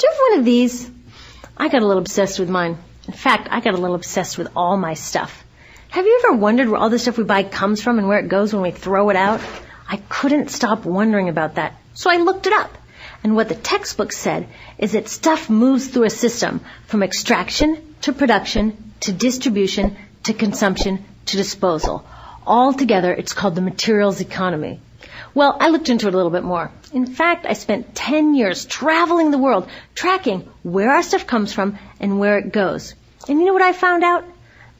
Do you have one of these? I got a little obsessed with mine. In fact, I got a little obsessed with all my stuff. Have you ever wondered where all the stuff we buy comes from and where it goes when we throw it out? I couldn't stop wondering about that, so I looked it up. And what the textbook said is that stuff moves through a system from extraction to production to distribution to consumption to disposal. All together, it's called the materials economy. Well, I looked into it a little bit more. In fact, I spent 10 years traveling the world, tracking where our stuff comes from and where it goes. And you know what I found out?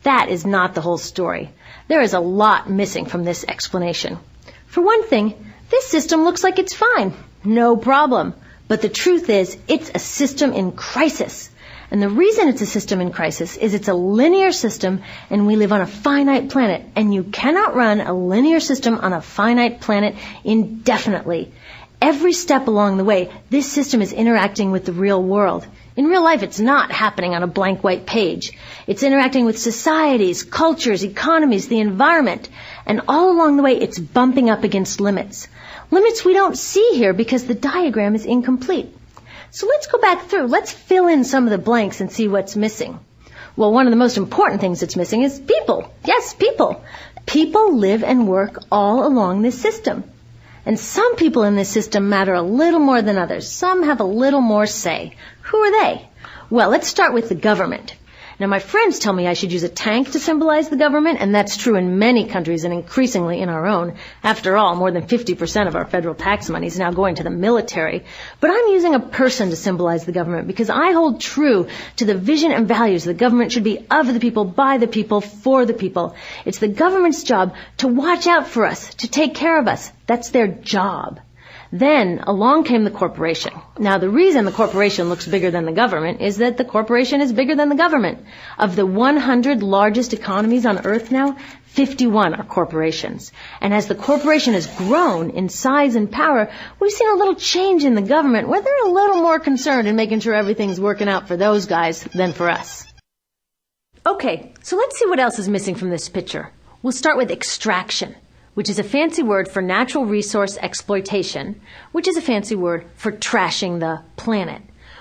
That is not the whole story. There is a lot missing from this explanation. For one thing, this system looks like it's fine. No problem. But the truth is, it's a system in crisis. And the reason it's a system in crisis is it's a linear system and we live on a finite planet. And you cannot run a linear system on a finite planet indefinitely. Every step along the way, this system is interacting with the real world. In real life, it's not happening on a blank white page. It's interacting with societies, cultures, economies, the environment. And all along the way, it's bumping up against limits. Limits we don't see here because the diagram is incomplete. So let's go back through. Let's fill in some of the blanks and see what's missing. Well, one of the most important things that's missing is people. Yes, people. People live and work all along this system. And some people in this system matter a little more than others. Some have a little more say. Who are they? Well, let's start with the government. Now, my friends tell me I should use a tank to symbolize the government, and that's true in many countries and increasingly in our own. After all, more than 50% of our federal tax money is now going to the military. But I'm using a person to symbolize the government because I hold true to the vision and values the government should be of the people, by the people, for the people. It's the government's job to watch out for us, to take care of us. That's their job. Then along came the corporation. Now, the reason the corporation looks bigger than the government is that the corporation is bigger than the government. Of the 100 largest economies on Earth now, 51 are corporations. And as the corporation has grown in size and power, we've seen a little change in the government where they're a little more concerned in making sure everything's working out for those guys than for us. Okay, so let's see what else is missing from this picture. We'll start with extraction, which is a fancy word for natural resource exploitation, which is a fancy word for trashing the planet.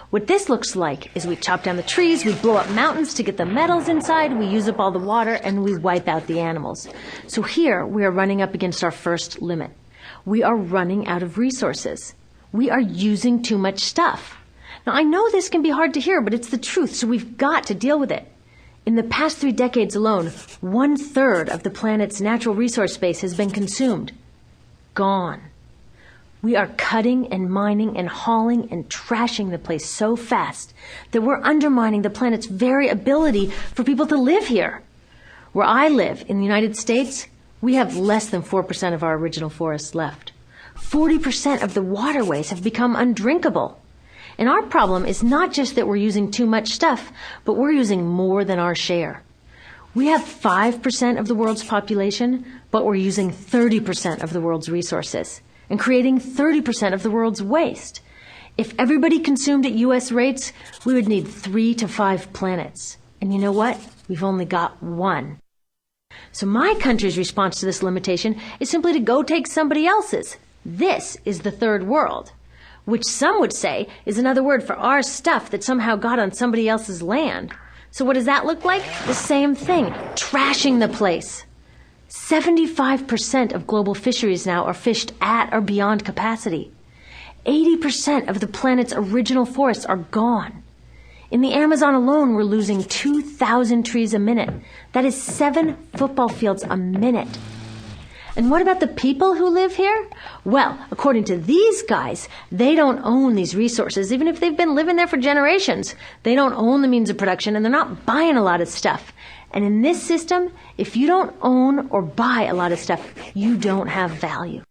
What this looks like is we chop down the trees, we blow up mountains to get the metals inside, we use up all the water, and we wipe out the animals. So here we are running up against our first limit. We are running out of resources. We are using too much stuff. Now, I know this can be hard to hear, but it's the truth, so we've got to deal with it. In the past 3 decades alone, 1/3 of the planet's natural resource base has been consumed. Gone. We are cutting and mining and hauling and trashing the place so fast that we're undermining the planet's very ability for people to live here. Where I live, in the United States, we have less than 4% of our original forests left. 40% of the waterways have become undrinkable. And our problem is not just that we're using too much stuff, but we're using more than our share. We have 5% of the world's population, but we're using 30% of the world's resources and creating 30% of the world's waste. If everybody consumed at U.S. rates, we would need 3 to 5 planets. And you know what? We've only got 1. So my country's response to this limitation is simply to go take somebody else's. This is the third world, which some would say is another word for our stuff that somehow got on somebody else's land. So what does that look like? The same thing, trashing the place. 75% of global fisheries now are fished at or beyond capacity. 80% of the planet's original forests are gone. In the Amazon alone, we're losing 2,000 trees a minute. That is 7 football fields a minute. And what about the people who live here? Well, according to these guys, they don't own these resources, even if they've been living there for generations. They don't own the means of production, and they're not buying a lot of stuff. And in this system, if you don't own or buy a lot of stuff, you don't have value.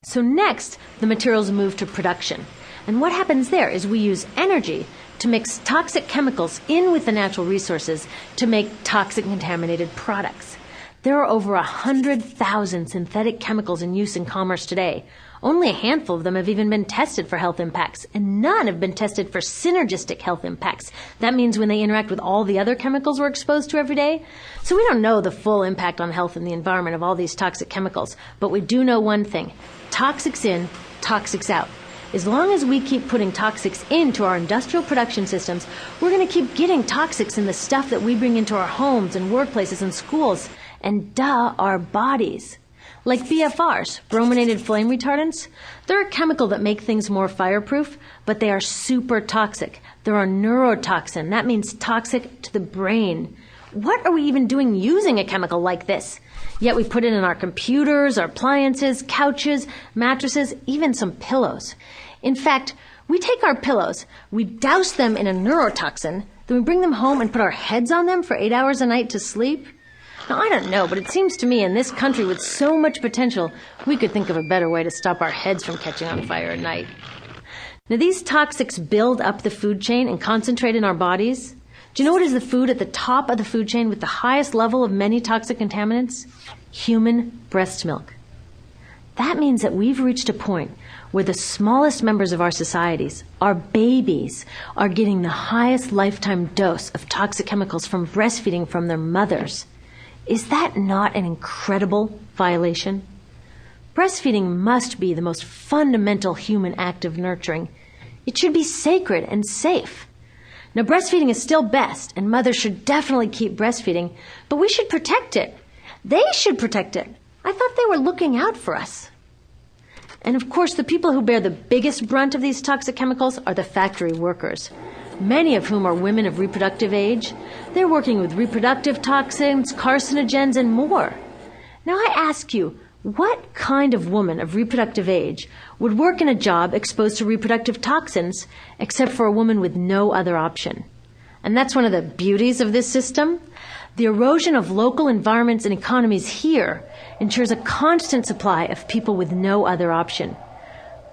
So next, the materials move to production. And what happens there is we use energy to mix toxic chemicals in with the natural resources to make toxic contaminated products. There are over 100,000 synthetic chemicals in use in commerce today. Only a handful of them have even been tested for health impacts, and none have been tested for synergistic health impacts. That means when they interact with all the other chemicals we're exposed to every day. So we don't know the full impact on health and the environment of all these toxic chemicals, but we do know one thing. Toxics in, toxics out. As long as we keep putting toxics into our industrial production systems, we're going to keep getting toxics in the stuff that we bring into our homes and workplaces and schools and, our bodies. Like BFRs, brominated flame retardants, they're a chemical that make things more fireproof, but they are super toxic. They're a neurotoxin. That means toxic to the brain. What are we even doing using a chemical like this? Yet we put it in our computers, our appliances, couches, mattresses, even some pillows. In fact, we take our pillows, we douse them in a neurotoxin, then we bring them home and put our heads on them for 8 hours a night to sleep. Now, I don't know, but it seems to me in this country with so much potential, we could think of a better way to stop our heads from catching on fire at night. Now, these toxics build up the food chain and concentrate in our bodies. Do you know what is the food at the top of the food chain with the highest level of many toxic contaminants? Human breast milk. That means that we've reached a point where the smallest members of our societies, our babies, are getting the highest lifetime dose of toxic chemicals from breastfeeding from their mothers. Is that not an incredible violation? Breastfeeding must be the most fundamental human act of nurturing. It should be sacred and safe. Now, breastfeeding is still best, and mothers should definitely keep breastfeeding, but we should protect it. They should protect it. I thought they were looking out for us. And of course, the people who bear the biggest brunt of these toxic chemicals are the factory workers, many of whom are women of reproductive age. They're working with reproductive toxins, carcinogens, and more. Now I ask you, what kind of woman of reproductive age would work in a job exposed to reproductive toxins except for a woman with no other option? And that's one of the beauties of this system. The erosion of local environments and economies here ensures a constant supply of people with no other option.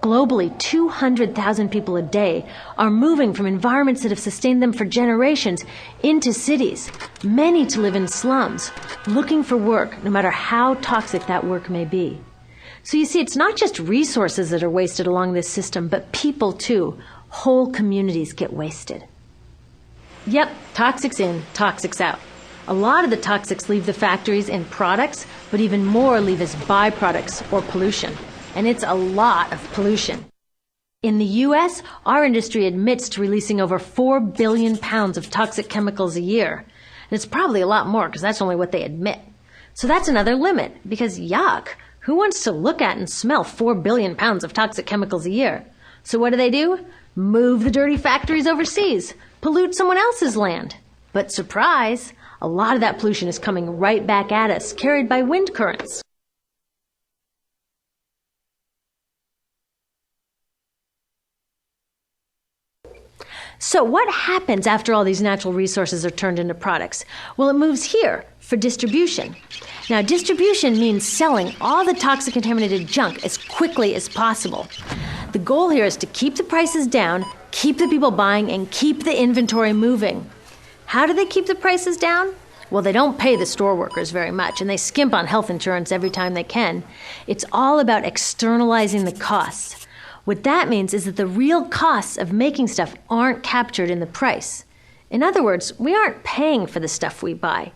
Globally, 200,000 people a day are moving from environments that have sustained them for generations into cities, many to live in slums, looking for work, no matter how toxic that work may be. So you see, it's not just resources that are wasted along this system, but people too. Whole communities get wasted. Yep, toxics in, toxics out. A lot of the toxics leave the factories in products, but even more leave as byproducts or pollution. And it's a lot of pollution. In the U.S., our industry admits to releasing over 4 billion pounds of toxic chemicals a year. And it's probably a lot more because that's only what they admit. So that's another limit because yuck, who wants to look at and smell 4 billion pounds of toxic chemicals a year? So what do? Move the dirty factories overseas, pollute someone else's land. But surprise, a lot of that pollution is coming right back at us, carried by wind currents. So what happens after all these natural resources are turned into products? Well, it moves here for distribution. Now, distribution means selling all the toxic contaminated junk as quickly as possible. The goal here is to keep the prices down, keep the people buying, and keep the inventory moving. How do they keep the prices down? Well, they don't pay the store workers very much, and they skimp on health insurance every time they can. It's all about externalizing the costs. What that means is that the real costs of making stuff aren't captured in the price. In other words, we aren't paying for the stuff we buy.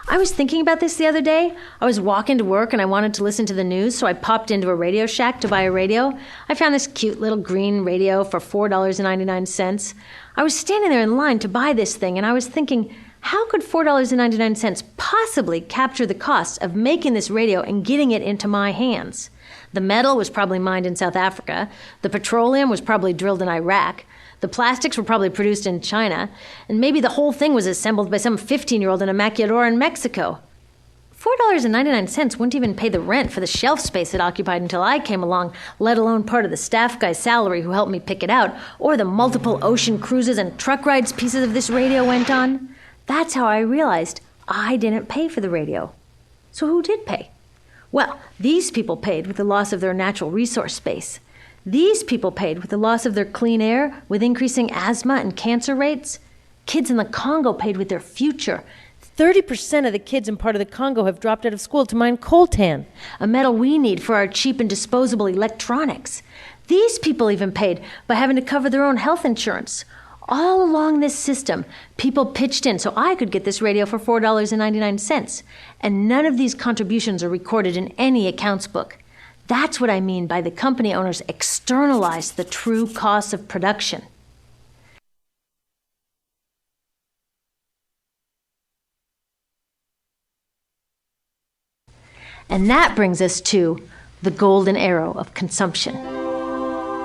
I was thinking about this the other day. I was walking to work and I wanted to listen to the news, so I popped into a Radio Shack to buy a radio. I found this cute little green radio for $4.99. I was standing there in line to buy this thing and I was thinking, how could $4.99 possibly capture the cost of making this radio and getting it into my hands? The metal was probably mined in South Africa. The petroleum was probably drilled in Iraq. The plastics were probably produced in China. And maybe the whole thing was assembled by some 15-year-old in a maquiladora in Mexico. $4.99 wouldn't even pay the rent for the shelf space it occupied until I came along, let alone part of the staff guy's salary who helped me pick it out, or the multiple ocean cruises and truck rides pieces of this radio went on. That's how I realized I didn't pay for the radio. So who did pay? Well, these people paid with the loss of their natural resource space. These people paid with the loss of their clean air, with increasing asthma and cancer rates. Kids in the Congo paid with their future. 30% of the kids in part of the Congo have dropped out of school to mine coltan, a metal we need for our cheap and disposable electronics. These people even paid by having to cover their own health insurance. All along this system, people pitched in so I could get this radio for $4.99. And none of these contributions are recorded in any accounts book. That's what I mean by the company owners externalize the true costs of production. And that brings us to the golden arrow of consumption.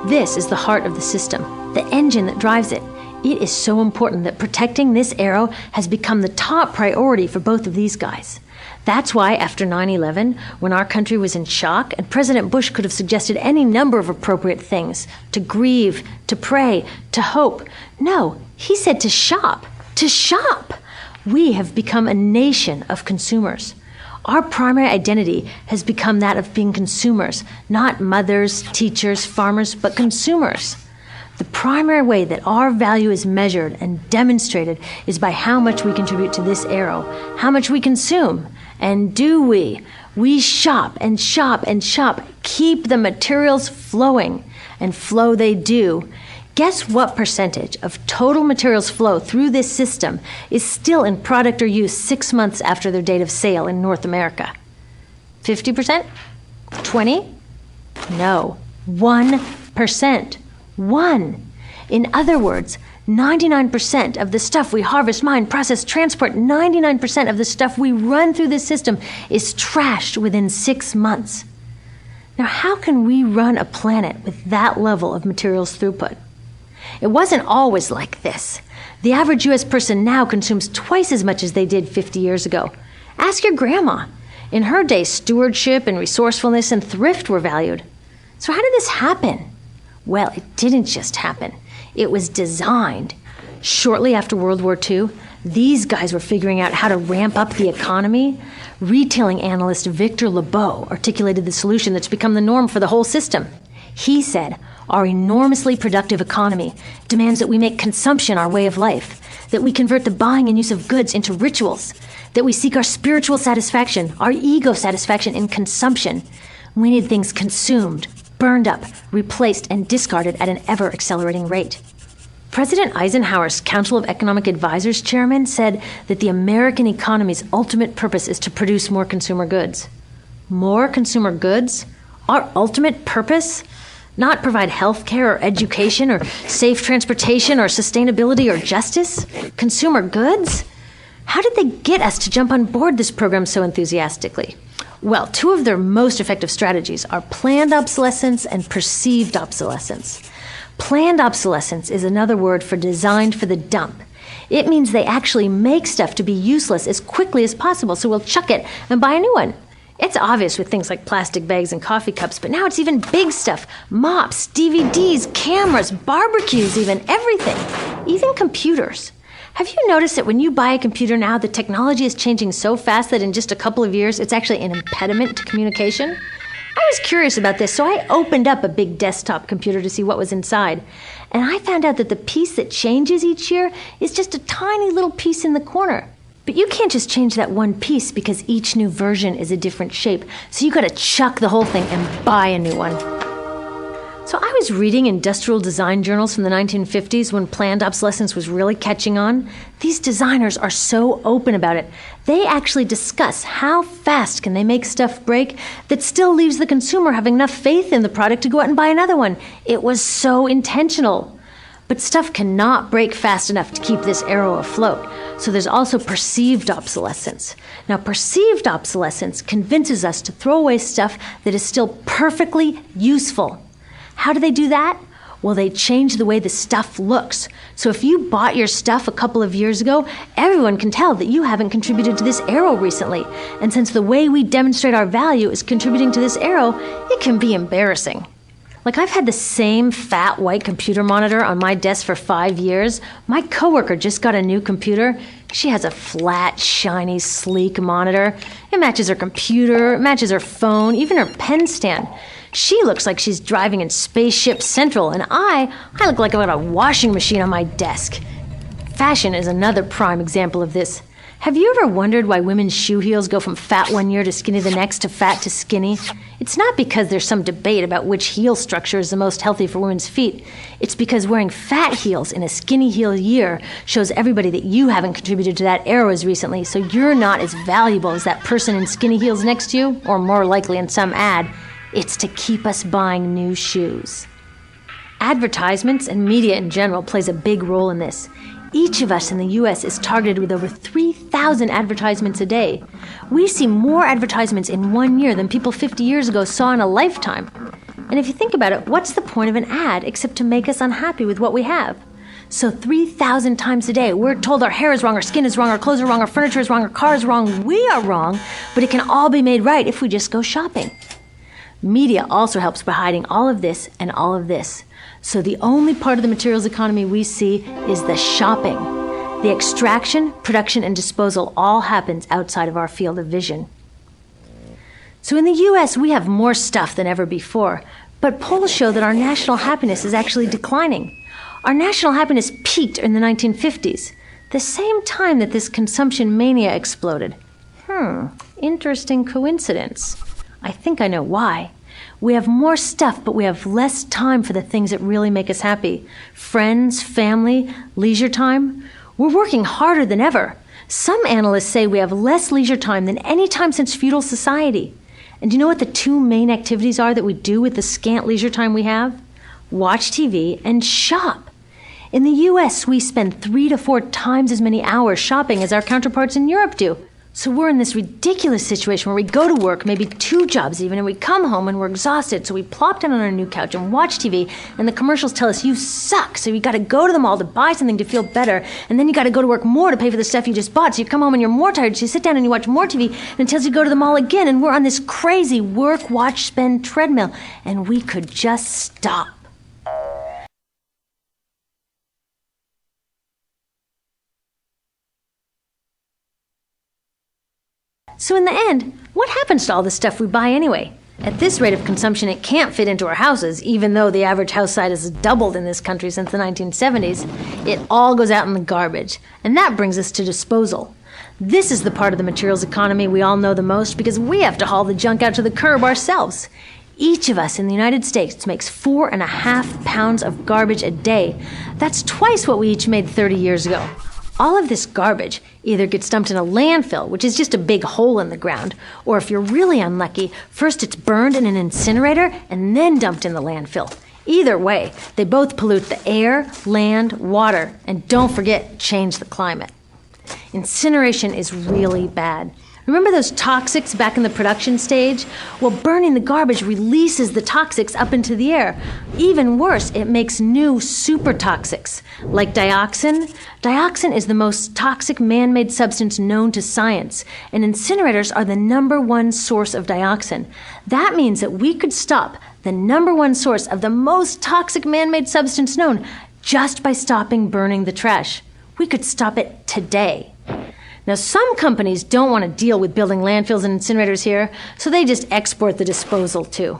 This is the heart of the system, the engine that drives it. It is so important that protecting this arrow has become the top priority for both of these guys. That's why after 9/11, when our country was in shock, and President Bush could have suggested any number of appropriate things, to grieve, to pray, to hope. No, he said to shop, to shop. We have become a nation of consumers. Our primary identity has become that of being consumers, not mothers, teachers, farmers, but consumers. The primary way that our value is measured and demonstrated is by how much we contribute to this arrow, how much we consume. And do we? We shop and shop and shop, keep the materials flowing, and flow they do. Guess what percentage of total materials flow through this system is still in product or use 6 months after their date of sale in North America? 50%? 20%? No, 1%. 1. In other words, 99% of the stuff we harvest, mine, process, transport, 99% of the stuff we run through this system is trashed within 6 months. Now, how can we run a planet with that level of materials throughput? It wasn't always like this. The average U.S. person now consumes twice as much as they did 50 years ago. Ask your grandma. In her day, stewardship and resourcefulness and thrift were valued. So how did this happen? Well, it didn't just happen. It was designed. Shortly after World War II, these guys were figuring out how to ramp up the economy. Retailing analyst Victor Lebeau articulated the solution that's become the norm for the whole system. He said, our enormously productive economy demands that we make consumption our way of life, that we convert the buying and use of goods into rituals, that we seek our spiritual satisfaction, our ego satisfaction in consumption. We need things consumed, burned up, replaced, and discarded at an ever-accelerating rate. President Eisenhower's Council of Economic Advisors chairman said that the American economy's ultimate purpose is to produce more consumer goods. More consumer goods? Our ultimate purpose? Not provide health care or education or safe transportation or sustainability or justice? Consumer goods? How did they get us to jump on board this program so enthusiastically? Well, two of their most effective strategies are planned obsolescence and perceived obsolescence. Planned obsolescence is another word for designed for the dump. It means they actually make stuff to be useless as quickly as possible, so we'll chuck it and buy a new one. It's obvious with things like plastic bags and coffee cups, but now it's even big stuff. Mops, DVDs, cameras, barbecues even, everything. Even computers. Have you noticed that when you buy a computer now, the technology is changing so fast that in just a couple of years, it's actually an impediment to communication? I was curious about this, so I opened up a big desktop computer to see what was inside. And I found out that the piece that changes each year is just a tiny little piece in the corner. But you can't just change that one piece because each new version is a different shape. So you gotta chuck the whole thing and buy a new one. So I was reading industrial design journals from the 1950s when planned obsolescence was really catching on. These designers are so open about it. They actually discuss how fast can they make stuff break that still leaves the consumer having enough faith in the product to go out and buy another one. It was so intentional. But stuff cannot break fast enough to keep this arrow afloat. So there's also perceived obsolescence. Now, perceived obsolescence convinces us to throw away stuff that is still perfectly useful. How do they do that? Well, they change the way the stuff looks. So if you bought your stuff a couple of years ago, everyone can tell that you haven't contributed to this arrow recently. And since the way we demonstrate our value is contributing to this arrow, it can be embarrassing. Like, I've had the same fat white computer monitor on my desk for 5 years. My coworker just got a new computer. She has a flat, shiny, sleek monitor. It matches her computer, it matches her phone, even her pen stand. She looks like she's driving in Spaceship Central, and I look like I've got a washing machine on my desk. Fashion is another prime example of this. Have you ever wondered why women's shoe heels go from fat one year to skinny the next to fat to skinny? It's not because there's some debate about which heel structure is the most healthy for women's feet. It's because wearing fat heels in a skinny heel year shows everybody that you haven't contributed to that arrow as recently, so you're not as valuable as that person in skinny heels next to you, or more likely in some ad. It's to keep us buying new shoes. Advertisements and media in general plays a big role in this. Each of us in the U.S. is targeted with over 3,000 advertisements a day. We see more advertisements in 1 year than people 50 years ago saw in a lifetime. And if you think about it, what's the point of an ad except to make us unhappy with what we have? So 3,000 times a day, we're told our hair is wrong, our skin is wrong, our clothes are wrong, our furniture is wrong, our car is wrong. We are wrong, but it can all be made right if we just go shopping. Media also helps by hiding all of this and all of this. So the only part of the materials economy we see is the shopping. The extraction, production, and disposal all happens outside of our field of vision. So in the U.S., we have more stuff than ever before, but polls show that our national happiness is actually declining. Our national happiness peaked in the 1950s, the same time that this consumption mania exploded. Interesting coincidence. I think I know why. We have more stuff, but we have less time for the things that really make us happy. Friends, family, leisure time. We're working harder than ever. Some analysts say we have less leisure time than any time since feudal society. And do you know what the two main activities are that we do with the scant leisure time we have? Watch TV and shop. In the U.S., we spend 3 to 4 times as many hours shopping as our counterparts in Europe do. So we're in this ridiculous situation where we go to work, maybe 2 jobs even, and we come home and we're exhausted. So we plop down on our new couch and watch TV, and the commercials tell us you suck. So you got to go to the mall to buy something to feel better, and then you got to go to work more to pay for the stuff you just bought. So you come home and you're more tired. So you sit down and you watch more TV, and it tells you to go to the mall again. And we're on this crazy work, watch, spend treadmill, and we could just stop. So in the end, what happens to all the stuff we buy anyway? At this rate of consumption, it can't fit into our houses, even though the average house size has doubled in this country since the 1970s. It all goes out in the garbage. And that brings us to disposal. This is the part of the materials economy we all know the most because we have to haul the junk out to the curb ourselves. Each of us in the United States makes 4.5 pounds of garbage a day. That's twice what we each made 30 years ago. All of this garbage either gets dumped in a landfill, which is just a big hole in the ground, or if you're really unlucky, first it's burned in an incinerator and then dumped in the landfill. Either way, they both pollute the air, land, water, and don't forget, change the climate. Incineration is really bad. Remember those toxics back in the production stage? Well, burning the garbage releases the toxics up into the air. Even worse, it makes new super toxics, like dioxin. Dioxin is the most toxic man-made substance known to science, and incinerators are the #1 source of dioxin. That means that we could stop the #1 source of the most toxic man-made substance known just by stopping burning the trash. We could stop it today. Now, some companies don't want to deal with building landfills and incinerators here, so they just export the disposal too.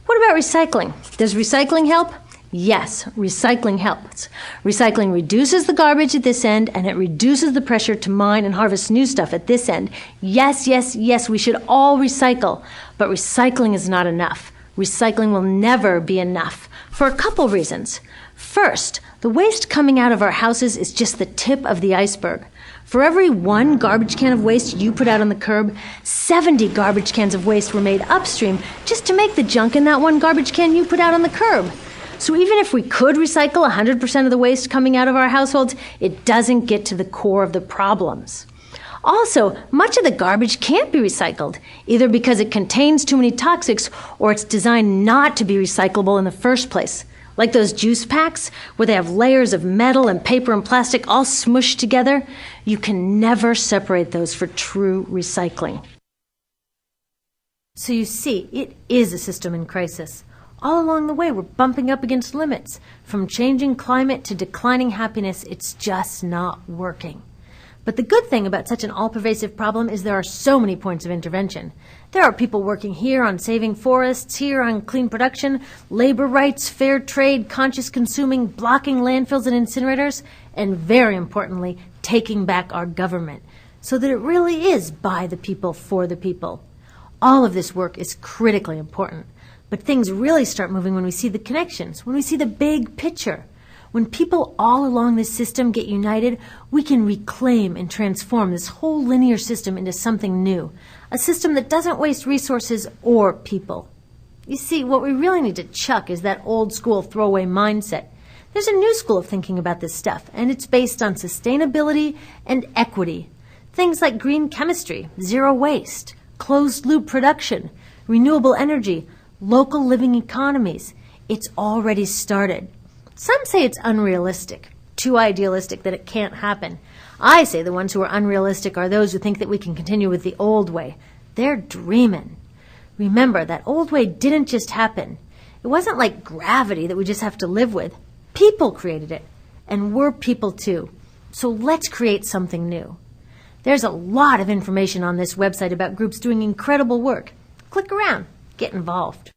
What about recycling? Does recycling help? Yes, recycling helps. Recycling reduces the garbage at this end, and it reduces the pressure to mine and harvest new stuff at this end. Yes, yes, yes, we should all recycle, but recycling is not enough. Recycling will never be enough for a couple reasons. First, the waste coming out of our houses is just the tip of the iceberg. For every 1 garbage can of waste you put out on the curb, 70 garbage cans of waste were made upstream just to make the junk in that 1 garbage can you put out on the curb. So even if we could recycle 100% of the waste coming out of our households, it doesn't get to the core of the problems. Also, much of the garbage can't be recycled, either because it contains too many toxics or it's designed not to be recyclable in the first place. Like those juice packs, where they have layers of metal and paper and plastic all smushed together, you can never separate those for true recycling. So you see, it is a system in crisis. All along the way, we're bumping up against limits. From changing climate to declining happiness, it's just not working. But the good thing about such an all-pervasive problem is there are so many points of intervention. There are people working here on saving forests, here on clean production, labor rights, fair trade, conscious consuming, blocking landfills and incinerators, and very importantly, taking back our government, so that it really is by the people, for the people. All of this work is critically important, but things really start moving when we see the connections, when we see the big picture. When people all along this system get united, we can reclaim and transform this whole linear system into something new, a system that doesn't waste resources or people. You see, what we really need to chuck is that old school throwaway mindset. There's a new school of thinking about this stuff, and it's based on sustainability and equity. Things like green chemistry, zero waste, closed-loop production, renewable energy, local living economies. It's already started. Some say it's unrealistic, too idealistic that it can't happen. I say the ones who are unrealistic are those who think that we can continue with the old way. They're dreaming. Remember, that old way didn't just happen. It wasn't like gravity that we just have to live with. People created it, and we're people too. So let's create something new. There's a lot of information on this website about groups doing incredible work. Click around, get involved.